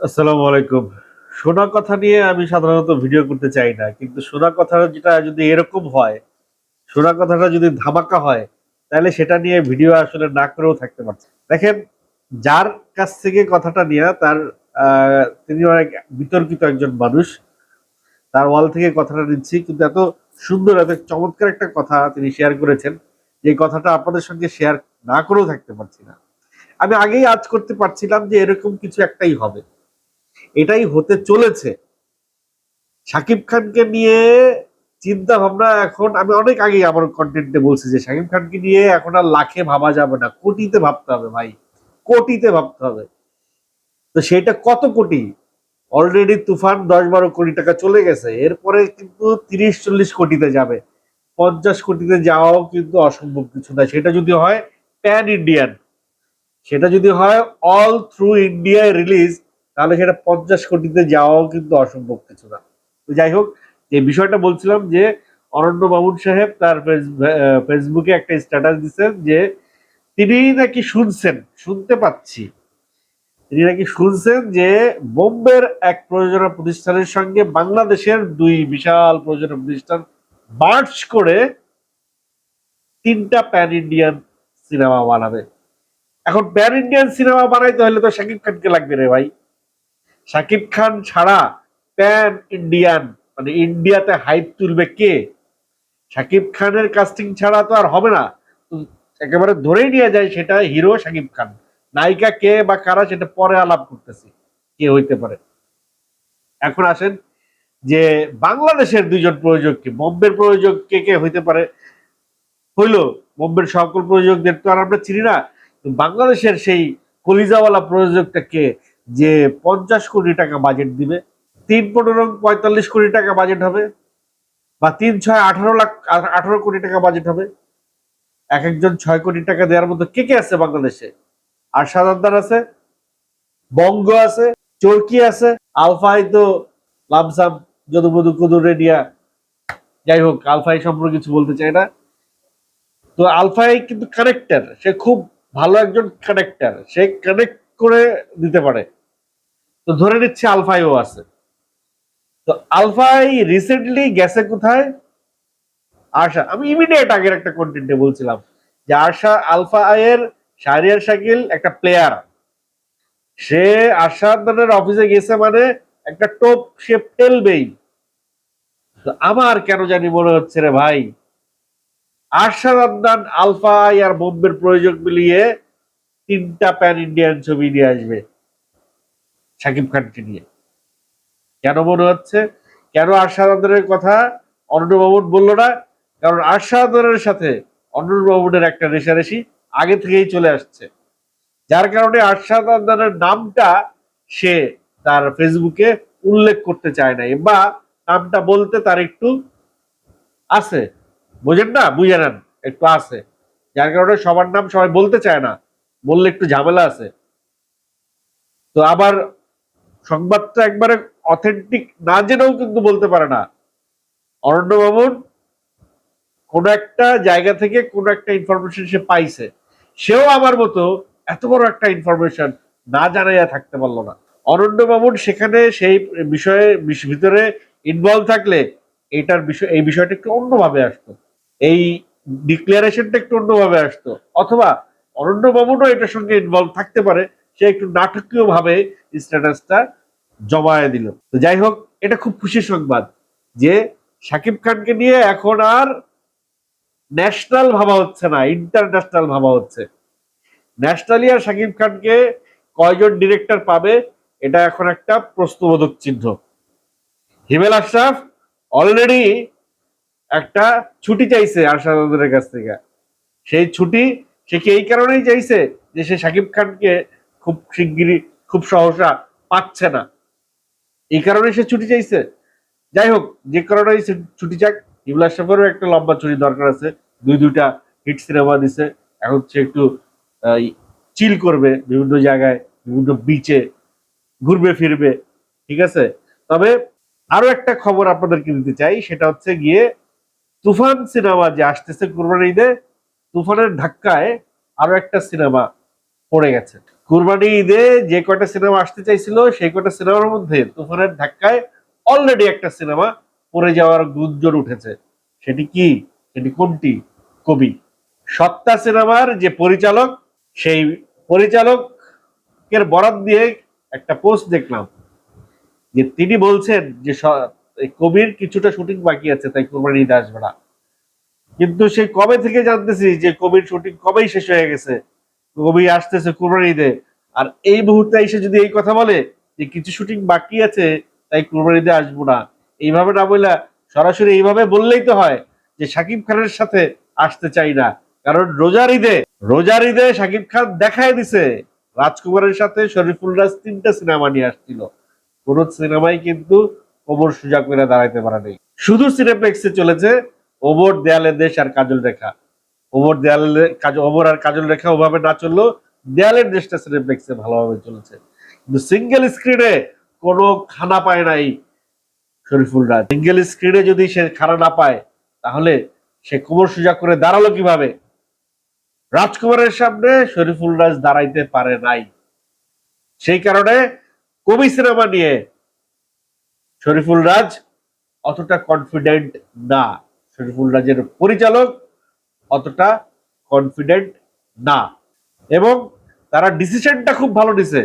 আসসালামু আলাইকুম। শোনা কথা নিয়ে আমি সাধারণত ভিডিও করতে চাই না। কিন্তু শোনা কথা যেটা যদি এরকম হয়, শোনা কথাটা যদি ধামাকা হয়, তাহলে সেটা নিয়ে ভিডিও আসলে না করেও থাকতে পারছি। দেখেন, যার কাছ থেকে কথাটা নেয়া তার তিনি অনেক বিতর্কিত একজন মানুষ। তার ওয়াল থেকে কথাটা নিচ্ছি। কিন্তু এত সুন্দর, এত চমৎকার একটা কথা তিনি শেয়ার করেছেন, যে কথাটা আপনাদের সঙ্গে শেয়ার না করেও থাকতে পারছি না। আমি আগেই আঁচ করতে পারছিলাম যে এরকম কিছু একটাই হবে। এটাই হতে চলেছে। শাকিব খানকে নিয়ে চিন্তা ভাবনা এখন আমি অনেক আগেই আমার কন্টেন্টে বলছি যে শাকিব খানকে নিয়ে এখন আর লাখে ভাবা যাবে না, কোটিতে ভাবতে হবে ভাই, কোটিতে ভাবতে হবে। তো সেটা কত কোটি? অলরেডি তুফান 10-12 কোটি টাকা চলে গেছে, এরপরে কিন্তু 30-40 কোটিতে যাবে। 50 কোটিতে যাওয়াও কিন্তু অসম্ভব কিছু না। সেটা যদি হয় প্যান ইন্ডিয়ান, সেটা যদি হয় অল থ্রু ইন্ডিয়ায় রিলিজ, তাহলে সেটা 50 কোটিতে যাওয়াও কিন্তু অসম্ভব কিছু না। তো যাই হোক, যে বিষয়টা বলছিলাম যে অরণ্য মামুন সাহেব তার ফেসবুকে একটা স্ট্যাটাস দিচ্ছেন যে তিনি নাকি শুনছেন, শুনতে পাচ্ছি, তিনি নাকি শুনছেন যে বোম্বের এক প্রযোজনা প্রতিষ্ঠানের সঙ্গে বাংলাদেশের দুই বিশাল প্রযোজনা প্রতিষ্ঠান মার্চ করে 3টা প্যান ইন্ডিয়ান সিনেমা বানাবে। এখন প্যান ইন্ডিয়ান সিনেমা বানাইতে হলে তো শাকিব খানকে লাগবে রে ভাই। শাকিব খান ছাড়া প্যান ইন্ডিয়ান মানে ইন্ডিয়াতে হাইপ তুলবে কে? শাকিব খানের কাস্টিং ছাড়া তো আর হবে না। তো একেবারে ধরেই নিয়ে যায় সেটা হিরো শাকিব খান। নায়িকা কে বা কারা সেটা পরে আলাপ করতেছি, কে হইতে পারে। এখন আসেন যে বাংলাদেশের দুইজন প্রযোজক কে, বোম্বের প্রযোজক কে কে হইতে পারে। হইলো, বোম্বের সকল প্রযোজকদের তো আর আমরা চিনি না। বাংলাদেশের সেই কলিজাওয়ালা প্রযোজকটা কে, যে 50 কোটি টাকা বাজেট দিবে? 3-15-45 কোটি টাকা বাজেট হবে, বা 3-6-18 লাখ 18 কোটি টাকা বাজেট হবে। এক একজন 6 কোটি টাকা দেওয়ার মতো কে কে আছে বাংলাদেশে? আরশাদ আদনান আছে, বঙ্গ আছে, চরকি আছে, আলফাই তো লামসাম যদুমধু কুদুর রেডিয়া। যাই হোক, আলফাই সম্পর্কে কিছু বলতে চাই না। তো আলফাই কিন্তু কানেক্টার, সে খুব ভালো একজন কানেক্টার, সে কানেক্ট করে দিতে পারে। তো ধরে নিচ্ছে আলফাইও আছে। তো আলফাই রিসেন্টলি গেছে কোথায়? আশা, আমি ইমিডিয়েট আগের একটা কন্টেন্টে বলছিলাম যে আশা আলফা এর শাহরিয়ার শাকিল একটা প্লেয়ার, সে আশাদের অফিসে গেছে মানে একটা টোপ সে ফেলবেই। তো আমার কেন জানি মনে হচ্ছে রে ভাই, আরশাদ আদনান, আলফা আর বোম্বের প্রয়োজক মিলিয়ে 3টা প্যান ইন্ডিয়ান ছবি নিয়ে আসবে শাকিব খানকে নিয়ে। কেন মনে হচ্ছে? কেন আরশাদ আদনানের কথা অনন্য মামুন বললো না? কারণ আরশাদ আদনানের সাথে অনন্য মামুনের একটা রেশারেশি আগে থেকেই চলে আসছে, যার কারণে আরশাদ আদনানের নামটা সে তার ফেসবুকে উল্লেখ করতে চায় নাই, বা নামটা বলতে তার একটু আছে, বুঝেন না, বুঝে নেন, একটু আছে, যার কারণে সবার নাম সবাই বলতে চায় না, বললে একটু ঝামেলা আছে। তো আবার সংবাদটা একবারে অথেন্টিক না জেনেও কিন্তু বলতে পারে না। অরণ্য মামুন কোন একটা জায়গা থেকে কোন একটা ইনফরমেশন সে পাইছে, সেও আমার মতো এত বড় একটা ইনফরমেশন না জানাইয়া থাকতে পারলো না। অরণ্য মামুন সেখানে সেই বিষয়ে ভিতরে ইনভলভ থাকলে এটার বিষয়, এই বিষয়টা একটু অন্যভাবে আসতো, এই ডিক্লারেশনটা একটু অন্যভাবে আসতো। অথবা অরণ্য মামুনও এটার সঙ্গে ইনভলভ থাকতে পারে, সে একটু নাটকীয় ভাবে স্ট্যাটাসটা জমায়ে দিল। তো যাই হোক, এটা খুব খুশির সংবাদ যে শাকিব খানকে নিয়ে এখন আর ন্যাশনাল ভাবা হচ্ছে না, ইন্টারন্যাশনাল ভাবা হচ্ছে। ন্যাশনালি আর শাকিব খানকে কয়জন ডিরেক্টর পাবে, এটা এখন একটা প্রশ্নবোধক চিহ্ন। হিমেল আশরাফ অলরেডি একটা ছুটি চাইছে আরশাদের কাছ থেকে। সেই ছুটি সে কি এই কারণেই চাইছে যে সে শাকিব খানকে খুব শিগগিরই, খুব সহসা পাচ্ছে না, এই কারণে সে ছুটি চাইছে? যাই হোক, যে কারণেই ছুটি চাক, হিমেল আশরাফেরও একটা লম্বা ছুটি দরকার আছে। দুইটা হিট সিনেমা দিছে, এখন সে একটু চিল করবে, বিভিন্ন জায়গায় বিভিন্ন বিচে ঘুরবে ফিরবে, ঠিক আছে। তবে আরো একটা খবর আপনাদেরকে দিতে চাই, সেটা হচ্ছে গিয়ে তুফান সিনেমা যে আসতেছে কুরবানি ঈদে, তুফানের ধাক্কায় আরো একটা সিনেমা পড়ে গেছে। কুরবানি ঈদে যে কয়টা সিনেমা আসতে চাইছিল সেই কয়টা সিনেমার মধ্যে তুফানের ধাক্কায় অলরেডি একটা সিনেমা পড়ে যাওয়ার গুঞ্জন উঠেছে। সেটি কি? সেটি কোনটি? কবি। সত্তা সিনেমার যে পরিচালক, সেই পরিচালকের বরাত দিয়ে একটা পোস্ট দেখলাম যে তিনি বলছেন যে কবির কিছুটা শুটিং বাকি আছে, তাই কুরবানি ঈদে আসবে না। কিন্তু সেই কবে থেকে জানতেছি যে কবির শুটিং কবেই শেষ হয়ে গেছে, কবি আসতেছে কুরবানি ঈদে। আর এই মুহূর্তে এসে যদি এই কথা বলে যে কিছু শুটিং বাকি আছে তাই কুরবানি ঈদে আসবো না, এইভাবে না বললা সরাসরি এইভাবে বললেই তো হয় যে শাকিব খানের সাথে আসতে চাই না। কারণ রোজার ঈদে শাকিব খান দেখায় দিছে রাজকুমারের সাথে শরীফুল রাজ 3টা সিনেমা নিয়ে আসছিল, কোন সিনেমাই কিন্তু কোমর সোজা করে দাঁড়াইতে পারে নাই। শুধু সিনেপ্লেক্সে চলেছে ওমর দেয়ালের দেশ আর কাজল রেখা। ওমর আর কাজল রেখা ওভাবে না চললেও দেয়ালের দেশটা সিনেপ্লেক্সে ভালোভাবে চলেছে, কিন্তু সিঙ্গেল স্ক্রিনে কোনো খানা পায় নাই শরীফুল রাজ। সিঙ্গেল স্ক্রিনে যদি সে খানা না পায় তাহলে সে কোমর সোজা করে দাঁড়ালো কিভাবে? রাজকুমারের সামনে শরীফুল রাজ দাঁড়াইতে পারে নাই। সেই কারণে কবি সিনেমা নিয়ে শরীফুল রাজ অতটা কনফিডেন্ট না, শরীফুল রাজের পরিচালক অতটা কনফিডেন্ট না। এবং তারা ডিসিশনটা খুব ভালো নিছে,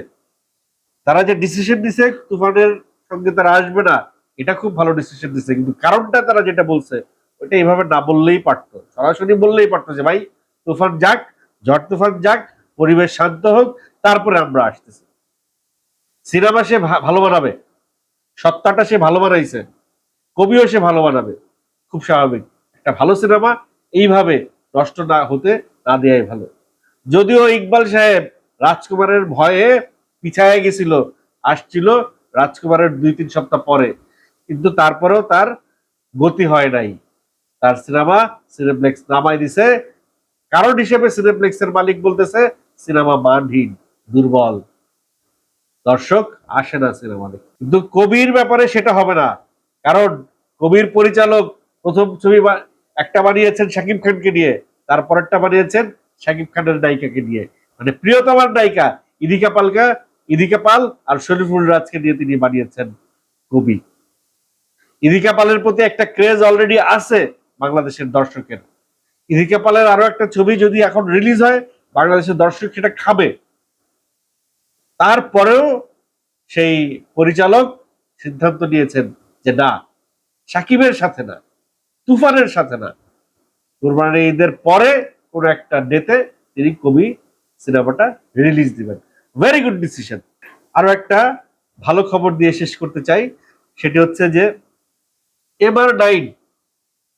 তারা যে ডিসিশন দিছে তুফানের সঙ্গে তারা আসবে না, এটা খুব ভালো ডিসিশন দিছে। কিন্তু কারণটা তারা যেটা বলছে ওইটা এইভাবে না বললেই পারতো, সরাসরি বললেই পারতো যে ভাই তুফান যাক, ঝড় তুফান যাক, পরিবেশ শান্ত হোক, তারপরে আমরা আসতেছি। সিনেমা সে ভালো বানাবে, সত্তাটা সে ভালো বানাইছে, কবিও সে ভালো বানাবে, খুব স্বাভাবিক। একটা ভালো সিনেমা এইভাবে নষ্ট না হতে না দেওয়াই ভালো। যদিও ইকবাল সাহেব রাজকুমারের ভয়ে পিছায় গেছিল, আসছিল রাজকুমারের 2-3 সপ্তাহ পরে, কিন্তু তারপরেও তার গতি হয় নাই, তার সিনেমা সিনেপ্লেক্স নামাই দিছে। কারণ হিসেবে সিনেপ্লেক্সের মালিক বলতেছে সিনেমা মানহীন, দুর্বল, দর্শক আসে না সিনেমা দেখতে। কিন্তু কবির ব্যাপারে সেটা হবে না, কারণ কবির পরিচালক প্রথম ছবি একটা বানিয়েছেন শাকিব খানকে নিয়ে, তারপরেরটা বানিয়েছেন শাকিব খানের নায়িকাকে নিয়ে, মানে প্রিয়তমার নায়িকা ইদিকা পাল আর শরীফুল রাজকে নিয়ে তিনি বানিয়েছেন কবি। ইদিকা পালের প্রতি একটা ক্রেজ অলরেডি আছে বাংলাদেশের দর্শকের। ইদিকা পালের আরো একটা ছবি যদি এখন রিলিজ হয় বাংলাদেশের দর্শক সেটা খাবে। তারপরেও সেই পরিচালক সিদ্ধান্ত নিয়েছেন যে না, সাকিবের সাথে না, তুফানের সাথে না, কুরবানি ঈদের পরে কোন একটা ডেতে তিনি কবি সিনেমাটা রিলিজ দিবেন। Very good decision. আরো একটা ভালো খবর দিয়ে শেষ করতে চাই, সেটি হচ্ছে যে এবার 9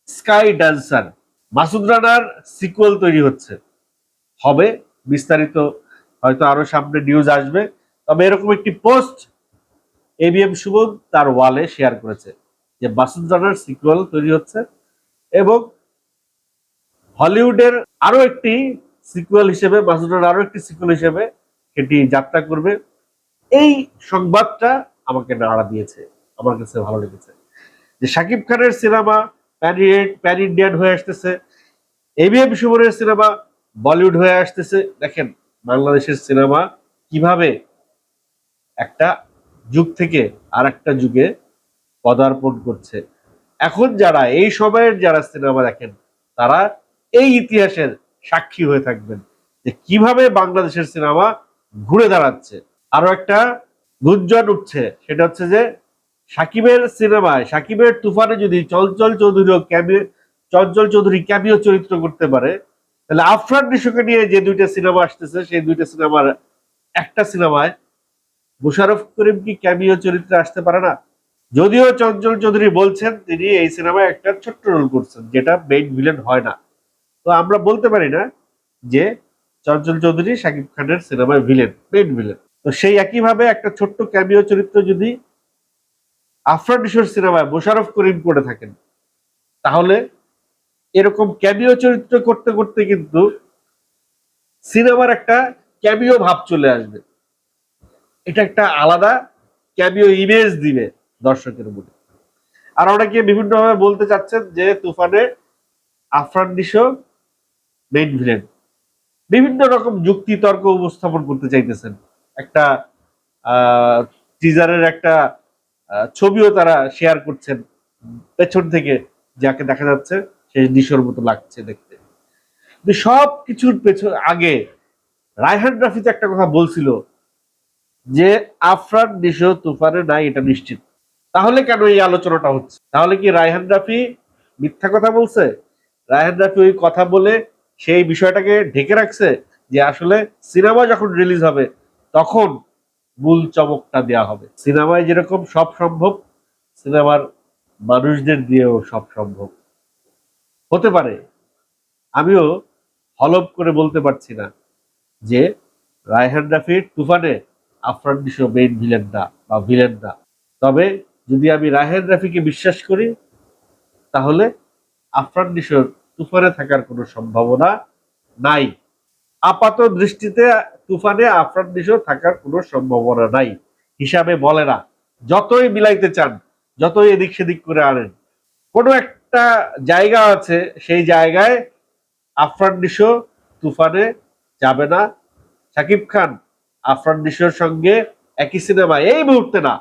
স্কাই ডান্সার মাসুদ রানার সিকুয়েল তৈরি হচ্ছে, হবে বিস্তারিত হয়তো আরো সামনে নিউজ আসবে। তবে এরকম একটি পোস্ট এবিএম সুমন তার ওয়ালে শেয়ার করেছে যে মাসুদ রানার সিকুয়েল তৈরি হচ্ছে এবং হলিউডের আরো একটি সিকুয়েল হিসেবে, মাসুদ রানার আরো একটি সিকুয়েল হিসেবে সেটি যাত্রা করবে। এই সংবাদটা আমাকে নাড়া দিয়েছে, আমার কাছে ভালো লেগেছে যে শাকিব খানের সিনেমা প্যান ইন্ডিয়ান হয়ে আসতেছে, এবিএম সুমনের সিনেমা বলিউড হয়ে আসতেছে। দেখেন বাংলাদেশের সিনেমা কিভাবে একটা যুগ থেকে আর একটা যুগে পদার্পণ করছে। এখন যারা এই সময়ের যারা সিনেমা দেখেন তারা এই ইতিহাসের সাক্ষী হয়ে থাকবেন যে কিভাবে বাংলাদেশের সিনেমা ঘুরে দাঁড়াচ্ছে। আরো একটা গুঞ্জন উঠছে, সেটা হচ্ছে যে সাকিবের সিনেমায়, সাকিবের তুফানে যদি চঞ্চল চৌধুরী ক্যামিও চরিত্র করতে পারে, তাহলে আফরান নিশোকে নিয়ে যে 2টা সিনেমা আসতেছে সেই 2টা সিনেমার একটা সিনেমায় মোশাররফ করিম কি ক্যামিও চরিত্রে আসতে পারে না? যদিও চঞ্চল চৌধুরী বলছেন তিনি এই সিনেমায় একটা ছোট্ট রোল করছেন, যেটা মেইন ভিলেন হয় না, তো আমরা বলতে পারি না যে চঞ্চল চৌধুরী শাকিব খানের সিনেমায় মেইন ভিলেন। তো সেই একইভাবে একটা ছোট্ট ক্যামিও চরিত্র যদি আফরান নিশোর সিনেমায় মোশাররফ করিম করে থাকেন, তাহলে এরকম ক্যামিও চরিত্র করতে করতে কিন্তু সিনেমার একটা ক্যামিও ভাব চলে আসবে, এটা একটা আলাদা ক্যামিও ইমেজ দিবে দর্শকের মধ্যে। আর অনেকে বিভিন্নভাবে বলতে চাচ্ছেন যে তুফানে আফরান নিশো মেইন ভিলেন, বিভিন্ন রকম যুক্তি তর্ক উপস্থাপন করতে চাইতেছেন। একটা টিজারের একটা ছবিও তারা শেয়ার করছেন পেছন থেকে, যাকে দেখা যাচ্ছে সেই নিশোর মতো লাগছে দেখতে। সব কিছুর পেছন আগে রায়হান রাফি তো একটা কথা বলছিল যে আফরান নিশো তুফানে নাই, এটা নিশ্চিত। তাহলে কেন এই আলোচনাটা হচ্ছে? তাহলে কি রায়হান রাফি মিথ্যা কথা বলছে? রায়হান রাফি ওই কথা বলে সেই বিষয়টাকে ঢেকে রাখছে যে আসলে সিনেমা যখন রিলিজ হবে তখন মূল চমকটা দেওয়া হবে। সিনেমায় যেরকম সব সম্ভব, সিনেমার মানুষদের দিয়েও সব সম্ভব হতে পারে। আমিও হলফ করে বলতে পারছি না যে রায়হান রাফির তুফানে আফরান নিশো মেইন ভিলেন না বা ভিলেন না। তবে যদি আমি রায়হান রাফিকে বিশ্বাস করি, তাহলে আফরান নিশোর তুফানে থাকার কোনো সম্ভাবনা নাই। আপাত দৃষ্টিতে তুফানে আফরান নিশো থাকার কোনো সম্ভাবনা নাই হিসাবে বলে না। যতই মিলাইতে চান, যতই এদিক সেদিক করে আনেন, কোনো একটা জায়গা আছে, সেই জায়গায় আফরান নিশো তুফানে যাবে না। শাকিব খান আফরান নিশোর সঙ্গে একই সিনেমায় এই মুহূর্তে না,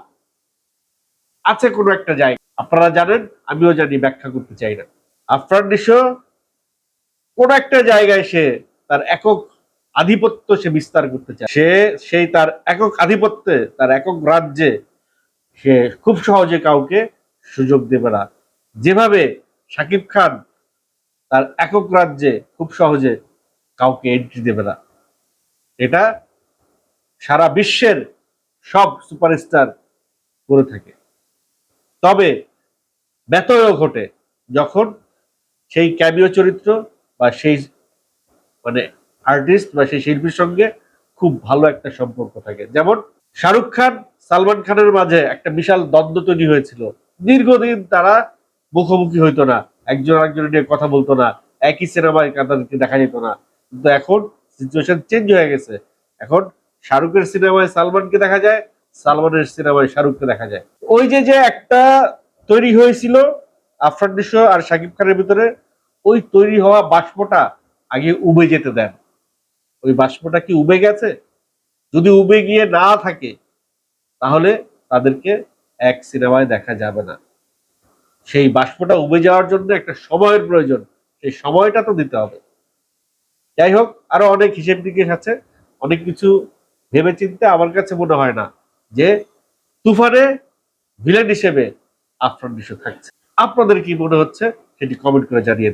আছে কোনো একটা জায়গা, আপনারা জানেন, আমিও জানি, ব্যাখ্যা করতে চাই না। আফরান নিশো কোন একটা জায়গায় সে তার একক আধিপত্য সে বিস্তার করতে চায়। সেই তার একক আধিপত্যে, তার একক রাজ্যে সে খুব সহজে কাউকে সুযোগ দেবে না, যেভাবে শাকিব খান তার একক রাজ্যে খুব সহজে কাউকে এন্ট্রি দেবে না। এটা সারা বিশ্বের সব সুপারস্টার করে থাকে। তবে ব্যতয়ও ঘটে যখন সেই ক্যামিও চরিত্র বা সেই মানে আর্টিস্ট বা সেই শিল্পীর সঙ্গে খুব ভালো একটা সম্পর্ক থাকে। যেমন শাহরুখ খান সালমান খানের মাঝে একটা বিশাল দ্বন্দ্ব তৈরি হয়েছিল, দীর্ঘদিন তারা মুখোমুখি হইতো না, একজন আরেকজনের নিয়ে কথা বলতো না, একই সিনেমায় তাদেরকে দেখা যেত না। কিন্তু এখন সিচুয়েশন চেঞ্জ হয়ে গেছে। এখন শাহরুখের সিনেমায় সালমানকে দেখা যায়, সালমানের সিনেমায় শাহরুখকে দেখা যায়। ওই যে যে একটা তৈরি হয়েছিল আফরান নিশো আর শাকিব খানের ভিতরে, ওই তৈরি হওয়া বাষ্পটা আগে উবে যেতে দেন। ওই বাষ্পটা কি উবে গেছে? যদি উবে গিয়ে না থাকে, তাহলে তাদেরকে এক সিনেমায় দেখা যাবে না। সেই বাষ্পটা উবে যাওয়ার জন্য একটা সময়ের প্রয়োজন, সেই সময়টা তো দিতে হবে। যাই হোক, আরো অনেক হিসেব নিকেশ আছে, অনেক কিছু ভেবে চিন্তে আমার কাছে মনে হয় না যে তুফানে ভিলেন হিসেবে আফরান নিশো থাকছে। আপনাদের কি মনে হচ্ছে সেটি কমেন্ট করে জানিয়ে দিন।